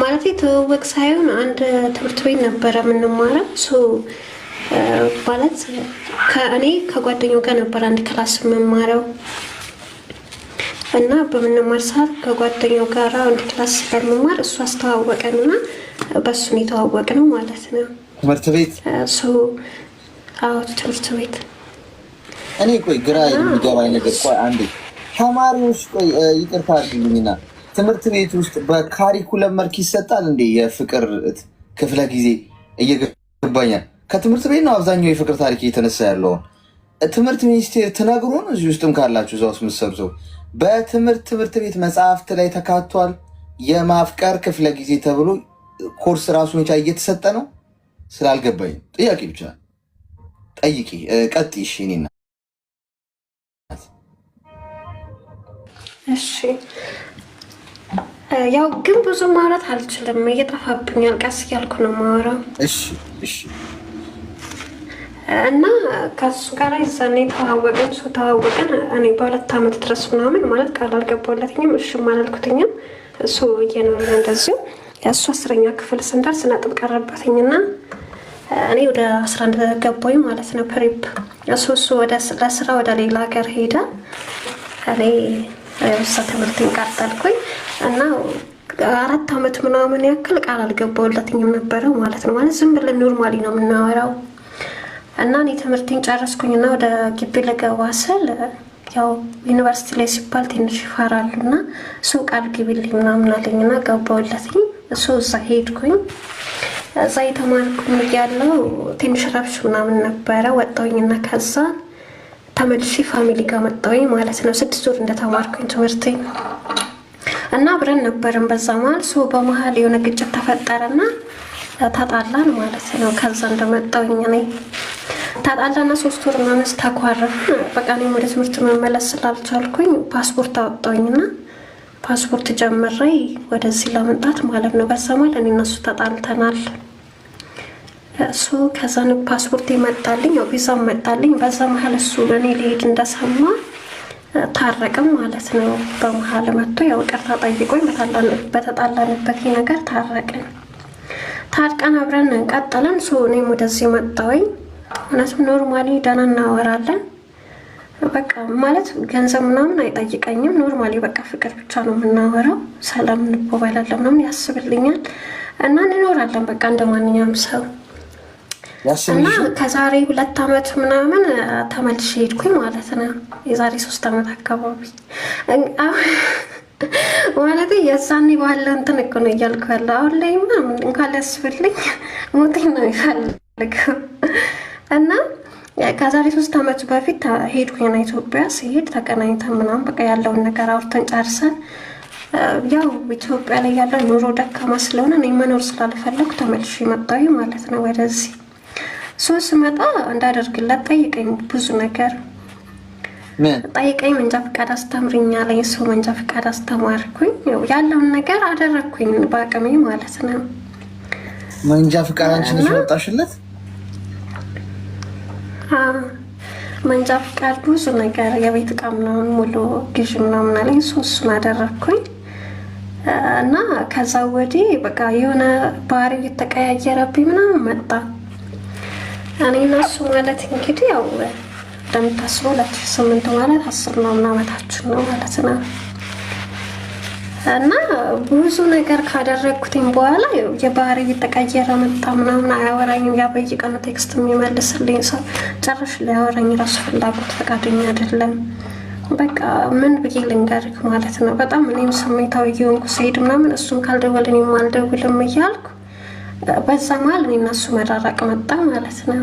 ማለት ትውውቅ ሳይሆን አንድ ትምህርት ቤት ነበረ የምንማረው ማለት ከእኔ ከጓደኛው ጋር ነበር አንድ ክላስ የምንማረው እና በምንማር ሰዓት ከጓደኛው ጋር አንድ ክላስ ስለምንማር እሱ አስተዋወቀንና በሱ ነው የተዋወቅነው ማለት ነው። ትምህርት ቤት ትምህርት ቤት። እኔ ቆይ ግራ የሚገባኝ ነገር ቆይ አንዴ ተማሪዎች ቆይ ይቅርታ አድርጉልኝና ትምህርት ቤት ውስጥ በካሪኩለም መልክ ይሰጣል እንዴ የፍቅር ክፍለ ጊዜ? እየገባኛል ከትምህርት ቤት ነው አብዛኛው የፍቅር ታሪክ እየተነሳ ያለው። ትምህርት ሚኒስቴር ትነግሩን እዚህ ውስጥም ካላችሁ እዛው የምትሰብሰው በትምህርት ቤት መጽሐፍት ላይ ተካቷል የማፍቀር ክፍለ ጊዜ ተብሎ ኮርስ ራሱን የቻለ እየተሰጠ ነው? ስላልገባኝ ጥያቄ ብቻ ጠይቂ። ቀጥይ። እሺ እኔና እሺ ያው ግን ብዙ ማውራት አልችልም፣ እየጠፋብኛል። ቀስ እያልኩ ነው የማወራው። እሺ እና ከሱ ጋር ይዛኔ ተዋወቅን። እኔ በ2 ዓመት ድረስ ምናምን ማለት ቃል አልገባለትኝም፣ እሺም አላልኩትኝም። እሱ እየኖረ እንደዚሁ እሱ 10ኛ ክፍል ስንደርስ ነጥብ ቀረበትኝና እኔ ወደ 11 ገባኝ ማለት ነው ፕሪፕ። እሱ ለስራ ወደ ሌላ ሀገር ሄደ። እኔ እዛ ትምህርቴን ቀጠልኩኝ እና 4 ዓመት ምናምን ያክል ቃል አልገባለትኝም ነበረ ማለት ነው። ማለት ዝም ብለን ኖርማሊ ነው የምናወራው። እና እኔ ትምህርቴን ጨረስኩኝና ወደ ግቢ ልገባ ስል ያው ዩኒቨርሲቲ ላይ ሲባል ትንሽ ይፈራሉና እሱ ቃል ግቢልኝ ምናምን አለኝና ገባሁለትኝ። እሱ እዛ ሄድኩኝ። እዛ የተማርኩኝ ያለው ትንሽ ረብሽ ምናምን ነበረ። ወጣሁኝና ከዛ ተመልሼ ፋሚሊ ጋር መጣሁኝ ማለት ነው። 6 ወር እንደተማርኩኝ ትምህርቴን እና አብረን ነበርን። በዛ መሀል በመሀል የሆነ ግጭት ተፈጠረና ተጣላን ማለት ነው። ከዛ እንደመጣሁኝ እኔ ተጣላና 3 ወር ምናምን ተኳረፍን። በቃ እኔም ወደ ትምህርት መመለስ ስላልቻልኩኝ ፓስፖርት አወጣሁኝና ፓስፖርት ጀምሬ ወደዚህ ለመምጣት ማለት ነው። በዛ መሀል እኔ እና እሱ ተጣልተናል። ከዛን ፓስፖርት ይመጣልኝ፣ ያው ቪዛ መጣልኝ። በዛ መሀል እሱ በእኔ ሊሄድ እንደሰማ ታረቅም ማለት ነው። በመሀል መጥቶ ያው ይቅርታ ጠይቆኝ በተጣላንበት ነገር ታርቀን አብረን ቀጠለን። እኔም ወደዚህ መጣሁኝ። እውነትም ኖርማሊ ደህና እናወራለን። በቃ ማለት ገንዘብ ምናምን አይጠይቀኝም። ኖርማሊ በቃ ፍቅር ብቻ ነው የምናወራው። ሰላም እንባባላለን ምናምን ያስብልኛል እና እንኖራለን በቃ እንደማንኛውም ሰው። እና ከዛሬ 2 ዓመት ምናምን ተመልሼ ሄድኩኝ ማለት ነው። የዛሬ 3 ዓመት አካባቢ ማለት የዛኔ ባለ እንትን እኮ ነው እያልኩ ያለው። አሁን ላይ ምናምን እንኳን ሊያስብልኝ ሞቴን ነው የሚፈልገው። እና ከዛሬ 3 ዓመት በፊት ሄድኩኝ ኢትዮጵያ። ሲሄድ ተገናኝተን ምናምን በቃ ያለውን ነገር አውርተን ጨርሰን ያው ኢትዮጵያ ላይ ያለው ኑሮ ደካማ ስለሆነ እኔ መኖር ስላልፈለኩ ተመልሼ መጣሁ ማለት ነው ወደዚህ። ስመጣ እንዳደርግለት ጠይቀኝ፣ ብዙ ነገር ጠይቀኝ። መንጃ ፈቃድ አስተምሪኛለኝ። መንጃ ፈቃድ አስተማርኩኝ። ያለውን ነገር አደረግኩኝ በአቅሜ ማለት ነው። መንጃ ፈቃድ አንቺ ነሽ ያወጣሽለት? መንጃ ፈቃድ ብዙ ነገር የቤት ዕቃ ምናምን ሙሉ ግዥ ምናምን አለኝ። እሱን አደረግኩኝ እና ከዛ ወዲህ በቃ የሆነ ባህሪ የተቀያየረብኝ ምናምን መጣ። እኔ እና እሱ ማለት እንግዲህ ያው እንደምታስበው 2008 ማለት 10 ምናምን ዓመታችን ነው ማለት ነው። እና ብዙ ነገር ካደረግኩትኝ በኋላ የባህሪ እየተቀየረ መጣ ምናምን። አያወራኝም። ያ በየቀኑ ቴክስት የሚመልስልኝ ሰው ጭራሽ ሊያወራኝ ራሱ ፍላጎት ፈቃደኛ አይደለም። በቃ ምን ብዬ ልንገርህ ማለት ነው። በጣም እኔም ስሜታዊ እየሆንኩ ስሄድ ምናምን እሱም ካልደወልን አልደውልም እያልኩ በዛ መሀል እኔ እና እሱ መራራቅ መጣ ማለት ነው።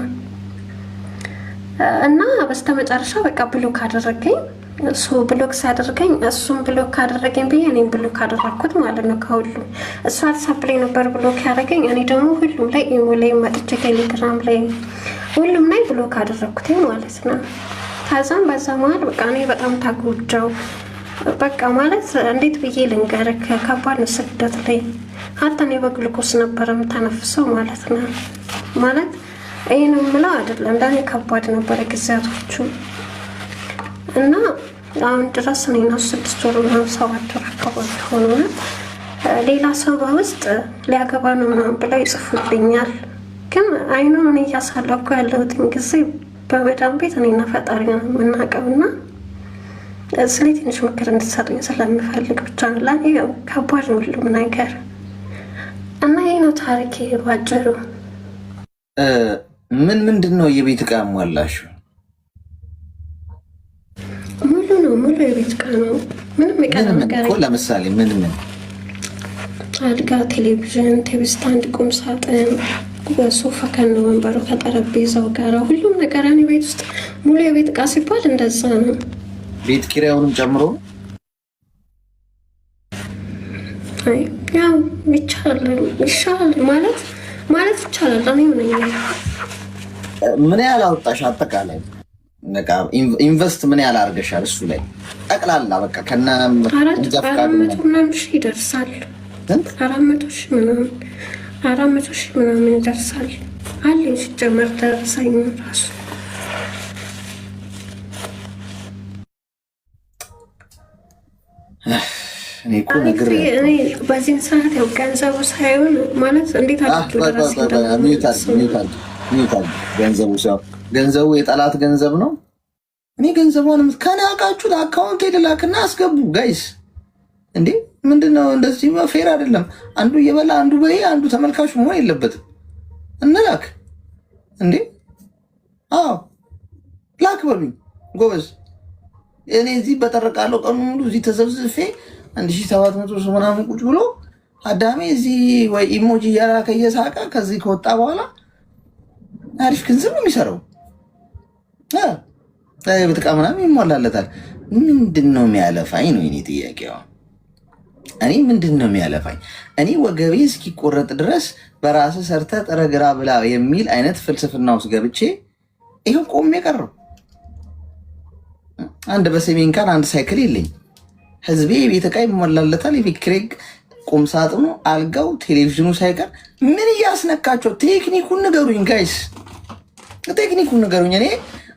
እና በስተመጨረሻ በቃ ብሎክ አደረገኝ። እሱ ብሎክ ሲያደርገኝ እሱም ብሎክ ካደረገኝ ብዬ እኔም ብሎክ አደረግኩት ማለት ነው ከሁሉም። እሱ ዋትስአፕ ላይ ነበር ብሎክ ያደረገኝ፣ እኔ ደግሞ ሁሉም ላይ ኢሞ ላይ መጥቼ ቴሌግራም ላይ ሁሉም ላይ ብሎክ አደረግኩት ማለት ነው። ከዛም በዛ መሀል በቃ እኔ በጣም ታጎጃው። በቃ ማለት እንዴት ብዬ ልንገርህ፣ ከባድ ነው ስደት ላይ። ሀታ እኔ በግሉኮስ ነበር የምተነፍሰው ማለት ነው። ማለት ይሄን የምለው አይደለም፣ ለእኔ ከባድ ነበረ ጊዜያቶቹ። እና አሁን ድረስ እኔ እና 6 ወር ምናምን 7 ወር አካባቢ ሆኖናል። ሌላ ሰው በውስጥ ሊያገባ ነው ምናምን ብለው ይጽፉልኛል። ግን አይኑን እኔ እያሳለፍኩ ያለሁትን ጊዜ በመዳን ቤት እኔና ፈጣሪ ነው የምናውቀውና ስለ ትንሽ ምክር እንድትሰጡኝ ስለምፈልግ ብቻ ነው። ለእኔ ከባድ ነው ሁሉም ነገር እና ይህ ነው ታሪኬ ባጭሩ። ምንድን ነው የቤት ዕቃ ያሟላሽው? ሙሉ የቤት ዕቃ ነው። ምንም የቀረ ነገር ለምሳሌ ምን አልጋ፣ ቴሌቪዥን፣ ቲቪ ስታንድ፣ ቁም ሳጥን፣ ሶፋ ከነ ወንበሩ ከጠረጴዛው ጋር ሁሉም ነገር እኔ ቤት ውስጥ ሙሉ የቤት ዕቃ ሲባል እንደዛ ነው። ቤት ኪራዩንም ጨምሮ ያው ይቻላል ማለት ይቻላል። እኔ ምን ያህል አወጣሽ? አጠቃላይ ኢንቨስት ምን ያህል አድርገሻል? እሱ ላይ ጠቅላላ በቃ ከነ 400 ምናምን ሺህ ይደርሳል። 400 ሺህ ምናምን ይደርሳል አለኝ ሲጀመር ደረሰኝ ራሱ። እኔ በዚህን ሰዓት ያው ገንዘቡ ሳይሆን ማለት እንዴት ገንዘቡ ገንዘቡ የጠላት ገንዘብ ነው። እኔ ገንዘቧን ከናቃችሁት አካውንት የልላክና አስገቡ ጋይስ። እንዴ ምንድነው እንደዚህ? ፌር አይደለም። አንዱ እየበላ አንዱ በይ አንዱ ተመልካቹ መሆን የለበትም። እንላክ እንዴ? አዎ ላክ በሉኝ ጎበዝ። እኔ እዚህ በጠረቃለሁ ቀኑ ሙሉ እዚህ ተዘብዝፌ 1700 ምናምን ቁጭ ብሎ አዳሜ እዚህ ወይ ኢሞጂ እያላከ እየሳቀ ከዚህ ከወጣ በኋላ አሪፍ ገንዘብ ነው የሚሰራው። ቤት ዕቃ ምናምን ይሟላለታል። ምንድን ነው የሚያለፋኝ ነው የኔ ጥያቄው። እኔ ምንድን ነው የሚያለፋኝ? እኔ ወገቤ እስኪቆረጥ ድረስ በራስህ ሰርተህ ጥረ ግራ ብላ የሚል አይነት ፍልስፍና ውስጥ ገብቼ ይኸው ቆሜ ቀረው። አንድ በሰሜን ካን አንድ ሳይክል የለኝ። ህዝቤ የቤት ዕቃ ይሟላለታል። የቤት ኪራይ፣ ቁም ሳጥኑ፣ አልጋው፣ ቴሌቪዥኑ ሳይቀር ምን እያስነካቸው? ቴክኒኩን ንገሩኝ ጋይስ፣ ቴክኒኩን ንገሩኝ። እኔ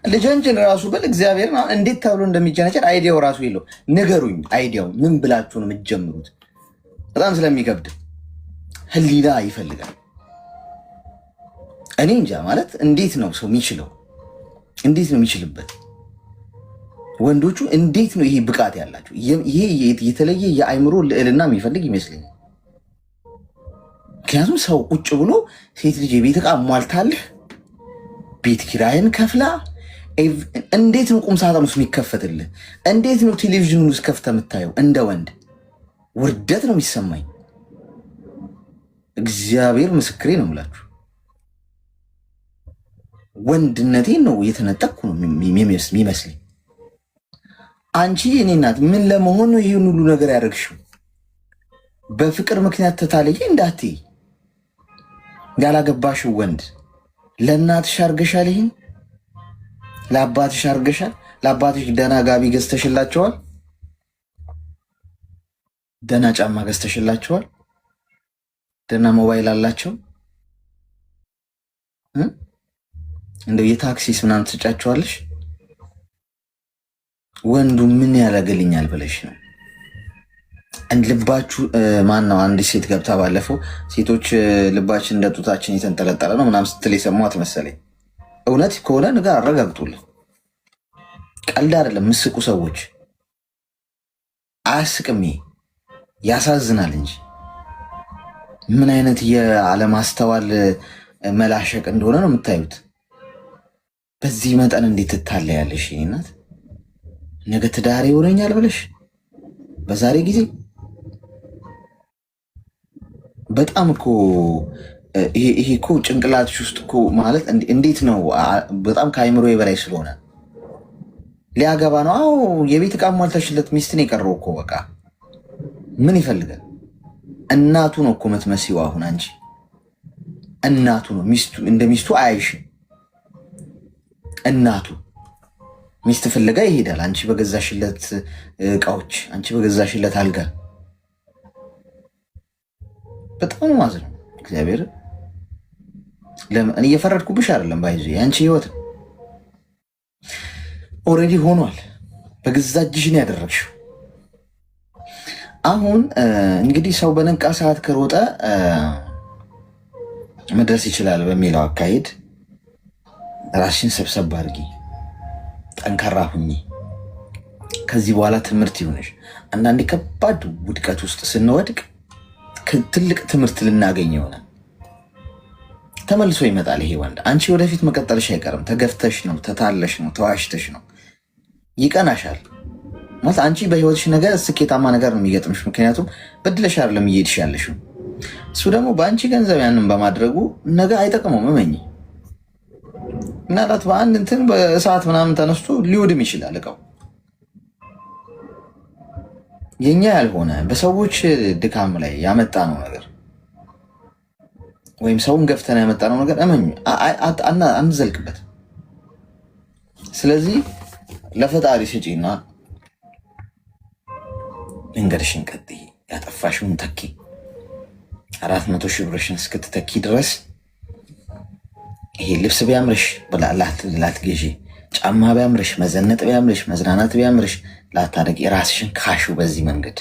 ልጀንጅን ራሱ ብል እግዚአብሔር እንዴት ተብሎ እንደሚጀነጀር አይዲያው ራሱ የለው። ንገሩኝ አይዲያው ምን ብላችሁ ነው የምትጀምሩት? በጣም ስለሚከብድ ህሊና ይፈልጋል። እኔ እንጃ ማለት እንዴት ነው ሰው የሚችለው? እንዴት ነው የሚችልበት? ወንዶቹ እንዴት ነው ይሄ ብቃት ያላቸው? ይሄ የተለየ የአእምሮ ልዕልና የሚፈልግ ይመስለኛል። ምክንያቱም ሰው ቁጭ ብሎ ሴት ልጅ የቤት ዕቃ ሟልታልህ ቤት ኪራይን ከፍላ እንዴት ነው ቁም ሳጥን ውስጥ የሚከፈትልህ? እንዴት ነው ቴሌቪዥኑን ውስጥ ከፍተህ የምታየው? እንደ ወንድ ውርደት ነው የሚሰማኝ። እግዚአብሔር ምስክሬ ነው የምላችሁ። ወንድነቴን ነው እየተነጠቅኩ ነው የሚመስለኝ። አንቺ እኔ እናት ምን ለመሆን ነው ይህን ሁሉ ነገር ያደረግሽው? በፍቅር ምክንያት ተታለየ እንዳትይ። ያላገባሽው ወንድ ለእናትሽ አርገሻል፣ ይህን ለአባትሽ አርገሻል። ለአባትሽ ደህና ጋቢ ገዝተሽላቸዋል፣ ደህና ጫማ ገዝተሽላቸዋል፣ ደህና ሞባይል አላቸው። እንደው የታክሲስ ምናምን ትጫቸዋለሽ። ወንዱ ምን ያደርግልኛል ብለሽ ነው? ልባችሁ ማን ነው? አንድ ሴት ገብታ ባለፈው ሴቶች ልባችን እንደ ጡታችን የተንጠለጠለ ነው ምናምን ስትል የሰማሁት መሰለኝ። እውነት ከሆነ ንገር፣ አረጋግጡልን። ቀልድ አይደለም። ምስቁ ሰዎች አያስቅም፣ ያሳዝናል እንጂ ምን አይነት የአለማስተዋል መላሸቅ እንደሆነ ነው የምታዩት። በዚህ መጠን እንዴት ትታለያለሽ? እናት ነገ ትዳር ይሆነኛል ብለሽ በዛሬ ጊዜ በጣም እኮ ይሄ እኮ ጭንቅላትሽ ውስጥ እኮ ማለት እንዴት ነው? በጣም ከአይምሮ በላይ ስለሆነ ሊያገባ ነው። አዎ የቤት ዕቃ ሟልተሽለት ሚስትን የቀረው እኮ በቃ ምን ይፈልጋል? እናቱ ነው እኮ የምትመስይው። አሁን አንቺ እናቱ ነው። ሚስቱ እንደ ሚስቱ አያይሽም። እናቱ ሚስት ፍለጋ ይሄዳል። አንቺ በገዛሽለት እቃዎች፣ አንቺ በገዛሽለት አልጋ በጣም ማዝነው። እግዚአብሔር ለምን እየፈረድኩብሽ አይደለም። ባይዙ የአንቺ ህይወት ኦልሬዲ ሆኗል። በገዛ እጅሽ ነው ያደረግሽው። አሁን እንግዲህ ሰው በነቃ ሰዓት ከሮጠ መድረስ ይችላል በሚለው አካሄድ ራስሽን ሰብሰብ አድርጊ፣ ጠንካራ ሁኚ። ከዚህ በኋላ ትምህርት ይሆንሽ። አንዳንዴ ከባድ ውድቀት ውስጥ ስንወድቅ ትልቅ ትምህርት ልናገኝ ይሆናል። ተመልሶ ይመጣል ይሄ ወንድ። አንቺ ወደፊት መቀጠልሽ አይቀርም። ተገፍተሽ ነው፣ ተታለሽ ነው፣ ተዋሽተሽ ነው። ይቀናሻል ማለት አንቺ በህይወትሽ ነገር ስኬታማ ነገር ነው የሚገጥምሽ። ምክንያቱም በድለሽ አይደለም እየሄድሽ ያለሽው። እሱ ደግሞ በአንቺ ገንዘብ ያንን በማድረጉ ነገ አይጠቅመውም። እመኚ። ምናልባት በአንድ እንትን በእሳት ምናምን ተነስቶ ሊወድም ይችላል እቃው። የኛ ያልሆነ በሰዎች ድካም ላይ ያመጣ ነው ነገር ወይም ሰውን ገፍተን ያመጣ ነው ነገር እመኚ አንዘልቅበት። ስለዚህ ለፈጣሪ ስጪና መንገድሽን ቀጥይ። ያጠፋሽውን ተኪ። 400 ሺህ ብርሽን እስክትተኪ ድረስ ይሄ ልብስ ቢያምርሽ ላትገዢ፣ ጫማ ቢያምርሽ፣ መዘነጥ ቢያምርሽ፣ መዝናናት ቢያምርሽ ላታደርጊ፣ ራስሽን ካሹ በዚህ መንገድ